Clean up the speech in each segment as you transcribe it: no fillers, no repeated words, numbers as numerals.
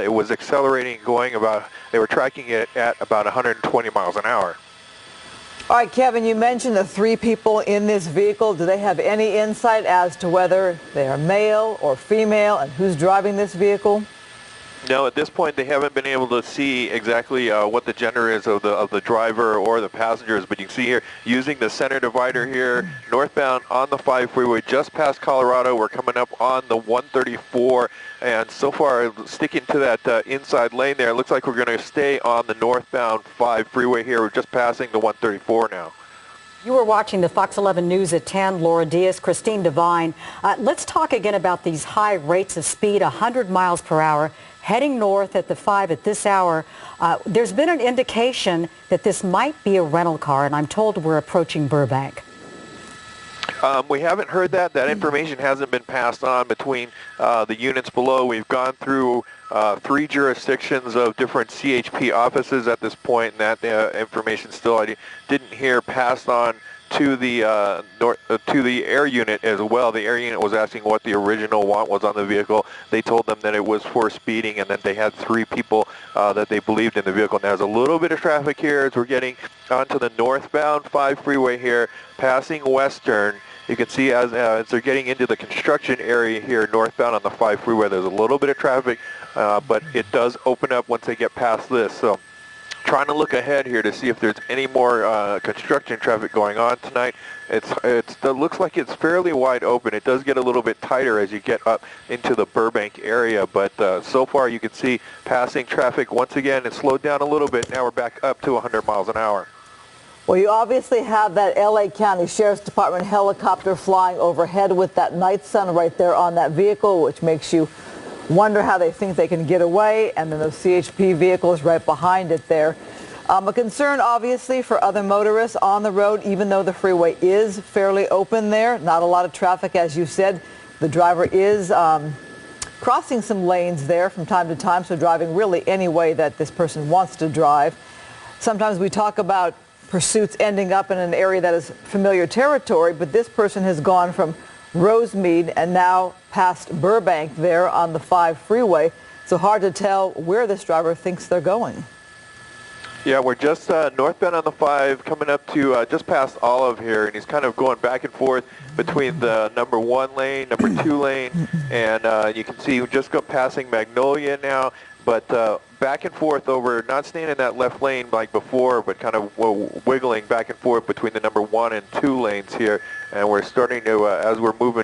it was accelerating, they were tracking it at about 120 miles an hour. All right, Kevin, you mentioned the 3 people in this vehicle. Do they have any insight as to whether they are male or female and who's driving this vehicle? No, at this point they haven't been able to see exactly what the gender is of the driver or the passengers, but you can see here, using the center divider here, northbound on the 5 freeway, just past Colorado, we're coming up on the 134, and so far sticking to that inside lane there. It looks like we're going to stay on the northbound 5 freeway here. We're just passing the 134 now. You were watching the Fox 11 News at 10. Laura Diaz, Christine Devine. Let's talk again about these high rates of speed, 100 miles per hour, heading north at the 5 at this hour. There's been an indication that this might be a rental car, and I'm told we're approaching Burbank. We haven't heard that. That information hasn't been passed on between the units below. We've gone through 3 jurisdictions of different CHP offices at this point, and that information still I didn't hear passed on to the to the air unit as well. The air unit was asking what the original want was on the vehicle. They told them that it was for speeding, and that they had 3 people that they believed in the vehicle. Now, there's a little bit of traffic here as we're getting onto the northbound 5 freeway here, passing Western. You can see as they're getting into the construction area here northbound on the 5 freeway, there's a little bit of traffic, but it does open up once they get past this. So trying to look ahead here to see if there's any more construction traffic going on tonight. It looks like it's fairly wide open. It does get a little bit tighter as you get up into the Burbank area, but so far you can see passing traffic once again. It slowed down a little bit. Now we're back up to 100 miles an hour. Well, you obviously have that LA County Sheriff's Department helicopter flying overhead with that night sun right there on that vehicle, which makes you wonder how they think they can get away, and then those CHP vehicles right behind it there. A concern, obviously, for other motorists on the road, even though the freeway is fairly open there. Not a lot of traffic, as you said. The driver is crossing some lanes there from time to time, so driving really any way that this person wants to drive. Sometimes we talk about pursuits ending up in an area that is familiar territory, but this person has gone from Rosemead and now past Burbank there on the 5 freeway. So hard to tell where this driver thinks they're going. Yeah, we're just northbound on the 5, coming up to just past Olive here, and he's kind of going back and forth between the number 1 lane, number 2 lane, and you can see we just go passing Magnolia now, but back and forth over, not staying in that left lane like before, but kind of wiggling back and forth between the number 1 and 2 lanes here, and we're starting to, as we're moving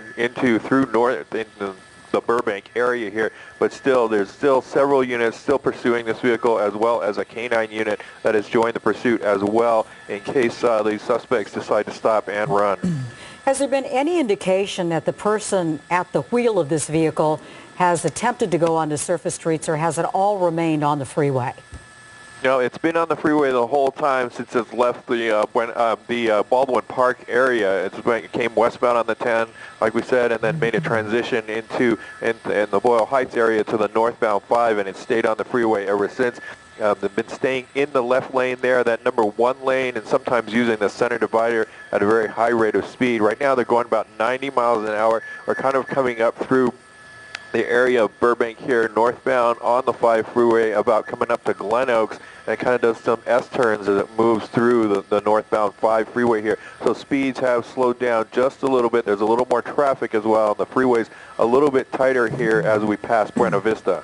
through north into the Burbank area here, but still, there's still several units still pursuing this vehicle, as well as a canine unit that has joined the pursuit as well, in case these suspects decide to stop and run. Has there been any indication that the person at the wheel of this vehicle has attempted to go onto surface streets, or has it all remained on the freeway? No, it's been on the freeway the whole time since it's left the Baldwin Park area. It came westbound on the 10, like we said, and then made a transition into in the Boyle Heights area to the northbound 5, and it stayed on the freeway ever since. They've been staying in the left lane there, that number 1 lane, and sometimes using the center divider at a very high rate of speed. Right now they're going about 90 miles an hour. We're kind of coming up through the area of Burbank here, northbound on the 5 freeway, about coming up to Glen Oaks, and it kind of does some S-turns as it moves through the northbound 5 freeway here. So speeds have slowed down just a little bit. There's a little more traffic as well. The freeway's a little bit tighter here as we pass Buena Vista.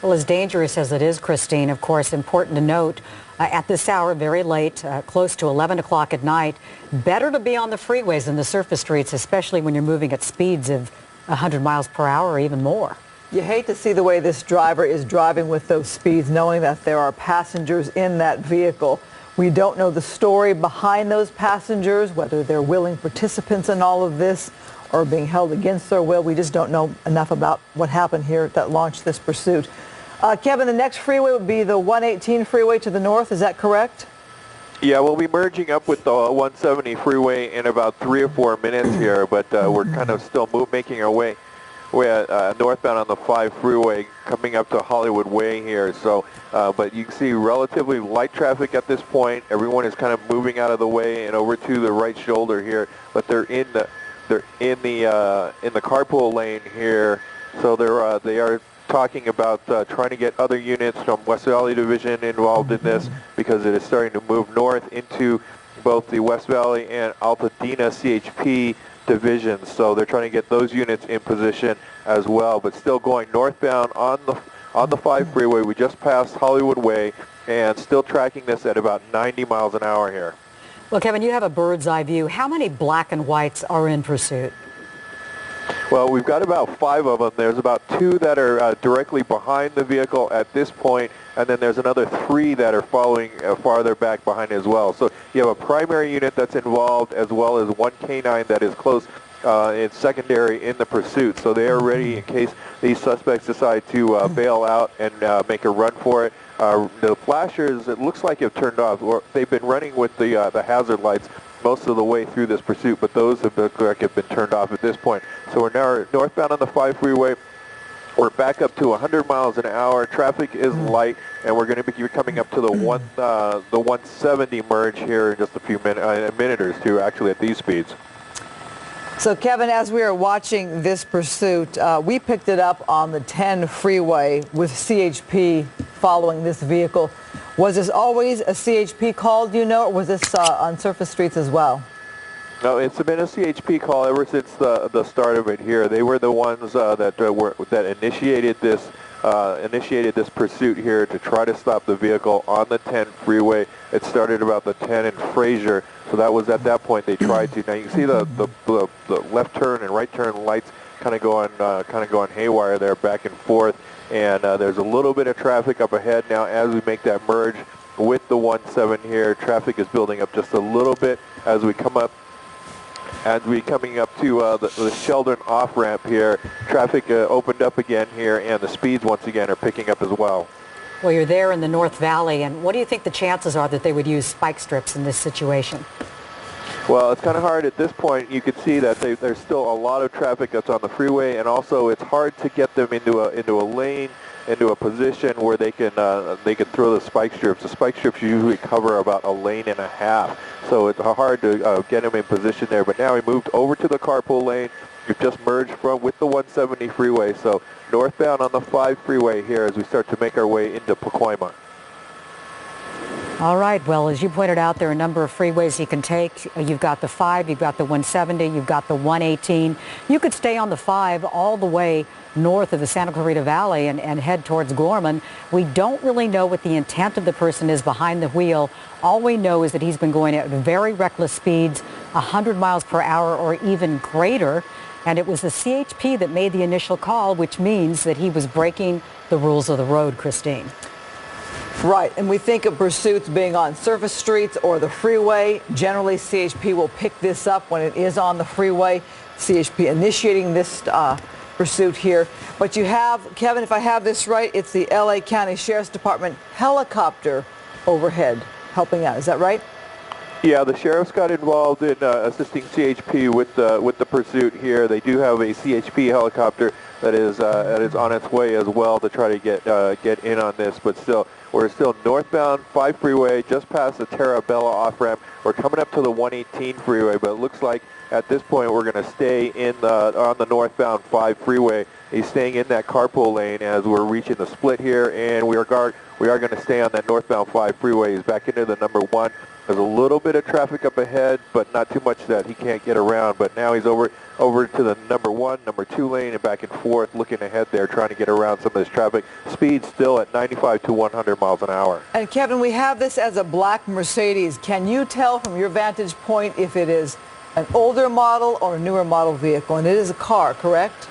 Well, as dangerous as it is, Christine, of course, important to note, at this hour, very late, close to 11 o'clock at night, better to be on the freeways than the surface streets, especially when you're moving at speeds of 100 miles per hour or even more. You hate to see the way this driver is driving with those speeds, knowing that there are passengers in that vehicle. We don't know the story behind those passengers, whether they're willing participants in all of this or being held against their will. We just don't know enough about what happened here that launched this pursuit. Kevin, the next freeway would be the 118 freeway to the north. Is that correct? Yeah, we'll be merging up with the 170 freeway in about 3 or 4 minutes here, but we're kind of still making our way northbound on the 5 freeway, coming up to Hollywood Way here. So, but you can see relatively light traffic at this point. Everyone is kind of moving out of the way and over to the right shoulder here, but they're in the carpool lane here. So they are talking about trying to get other units from West Valley Division involved in this because it is starting to move north into both the West Valley and Altadena CHP divisions. So they're trying to get those units in position as well, but still going northbound on the 5 freeway. We just passed Hollywood Way and still tracking this at about 90 miles an hour here. Well, Kevin, you have a bird's eye view. How many black and whites are in pursuit? Well, we've got about 5 of them. There's about 2 that are directly behind the vehicle at this point, and then there's another 3 that are following farther back behind as well. So you have a primary unit that's involved as well as 1 canine that is close in secondary in the pursuit. So they are ready in case these suspects decide to bail out and make a run for it. The flashers, it looks like have turned off, or they've been running with the hazard lights most of the way through this pursuit, but those have been turned off at this point. So we're now northbound on the 5 freeway. We're back up to 100 miles an hour. Traffic is light, and we're going to be coming up to the 170 merge here in just a few minutes, a minute or two, actually, at these speeds. So, Kevin, as we are watching this pursuit, we picked it up on the 10 freeway with CHP following this vehicle. Was this always a CHP call, do you know, or was this on surface streets as well? No, it's been a CHP call ever since the start of it here. They were the ones that initiated this pursuit here to try to stop the vehicle on the 10 freeway. It started about the 10 in Fraser, so that was at that point they tried to. Now you can see the left turn and right turn lights kind of going haywire there, back and forth, and there's a little bit of traffic up ahead now as we make that merge with the 17 here. Traffic is building up just a little bit as we come up. As we coming up to the Sheldon off-ramp here, traffic opened up again here, and the speeds once again are picking up as well. Well, you're there in the North Valley, and what do you think the chances are that they would use spike strips in this situation? Well, it's kind of hard at this point. You can see that there's still a lot of traffic that's on the freeway, and also it's hard to get them into a lane, into a position where they can throw the spike strips. The spike strips usually cover about a lane and a half, so it's hard to get them in position there. But now we moved over to the carpool lane. We've just merged with the 170 freeway, so northbound on the 5 freeway here as we start to make our way into Pacoima. All right. Well, as you pointed out, there are a number of freeways you can take. You've got the 5, you've got the 170, you've got the 118. You could stay on the 5 all the way north of the Santa Clarita Valley and head towards Gorman. We don't really know what the intent of the person is behind the wheel. All we know is that he's been going at very reckless speeds, 100 miles per hour or even greater. And it was the CHP that made the initial call, which means that he was breaking the rules of the road, Christine. Right, and we think of pursuits being on surface streets or the freeway. Generally, CHP will pick this up when it is on the freeway. CHP initiating this pursuit here. But you have, Kevin, if I have this right, it's the LA County Sheriff's Department helicopter overhead helping out. Is that right? Yeah, the sheriffs got involved in assisting CHP with the pursuit here. They do have a CHP helicopter that is on its way as well to try to get in on this. But still, we're still northbound 5 freeway, just past the Terabella off-ramp. We're coming up to the 118 freeway, but it looks like at this point we're going to stay on the northbound 5 freeway. He's staying in that carpool lane as we're reaching the split here, and we are going to stay on that northbound 5 freeway. He's back into the number 1. There's a little bit of traffic up ahead, but not too much that he can't get around. But now he's over to the number 1, number 2 lane and back and forth, looking ahead there, trying to get around some of this traffic. Speed still at 95 to 100 miles an hour. And Kevin, we have this as a black Mercedes. Can you tell from your vantage point if it is an older model or a newer model vehicle? And it is a car, correct?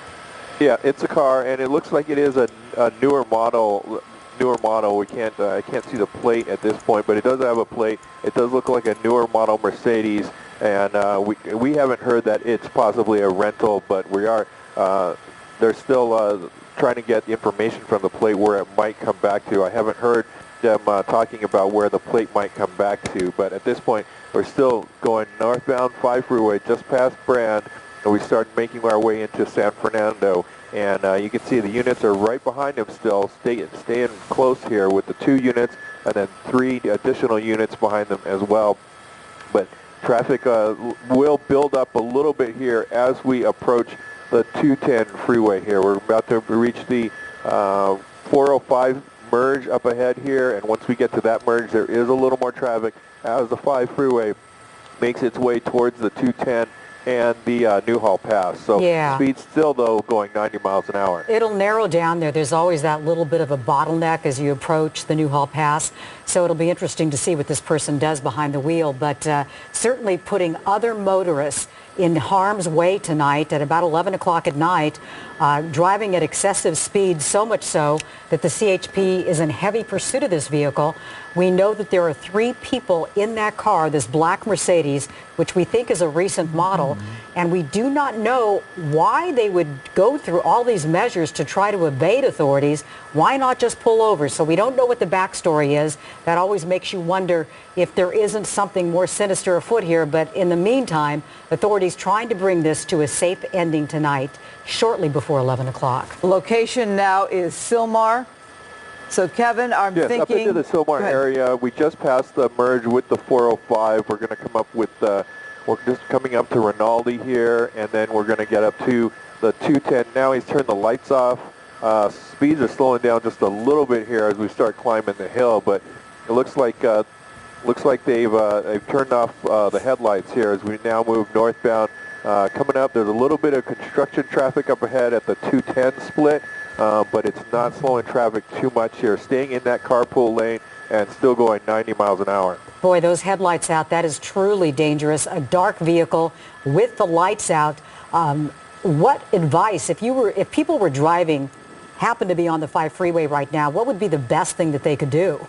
Yeah, it's a car, and it looks like it is a newer model. We can't I can't see the plate at this point, but it does have a plate. It does look like a newer model Mercedes, and we haven't heard that it's possibly a rental, but we are they're still trying to get the information from the plate where it might come back to. I haven't heard them talking about where the plate might come back to, but at this point we're still going northbound 5 freeway just past Brand, and we start making our way into San Fernando. And you can see the units are right behind him still, staying close here with the 2 units and then 3 additional units behind them as well. But traffic will build up a little bit here as we approach the 210 freeway here. We're about to reach the 405 merge up ahead here, and once we get to that merge, there is a little more traffic as the 5 freeway makes its way towards the 210 and the Newhall Pass. So Yeah. speed still, though, going 90 miles an hour. It'll narrow down there. There's always that little bit of a bottleneck as you approach the Newhall Pass. So it'll be interesting to see what this person does behind the wheel. But certainly putting other motorists in harm's way tonight at about 11 o'clock at night, driving at excessive speed, so much so that the CHP is in heavy pursuit of this vehicle. We know that there are 3 people in that car, this black Mercedes, which we think is a recent model, and we do not know why they would go through all these measures to try to evade authorities. Why not just pull over? So we don't know what the backstory is. That always makes you wonder if there isn't something more sinister afoot here. But in the meantime, authorities trying to bring this to a safe ending tonight, shortly before 11 o'clock. Location now is Sylmar. So Kevin, I'm Yes, thinking... up into the Sylmar area. We just passed the merge with the 405. We're going to come up with, we're just coming up to Rinaldi here, and then we're going to get up to the 210. Now he's turned the lights off. Speeds are slowing down just a little bit here as we start climbing the hill, but it looks like they've turned off the headlights here as we now move northbound. Coming up, there's a little bit of construction traffic up ahead at the 210 split. But it's not slowing traffic too much here. Staying in that carpool lane and still going 90 miles an hour. Boy, those headlights out, that is truly dangerous. A dark vehicle with the lights out. What advice, if people were driving, happen to be on the 5 freeway right now, what would be the best thing that they could do?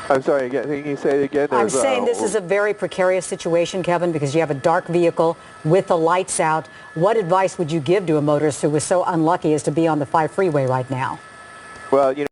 I'm sorry, again, can you say it again? I'm saying this is a very precarious situation, Kevin, because you have a dark vehicle with the lights out. What advice would you give to a motorist who was so unlucky as to be on the 5 freeway right now? Well, you know,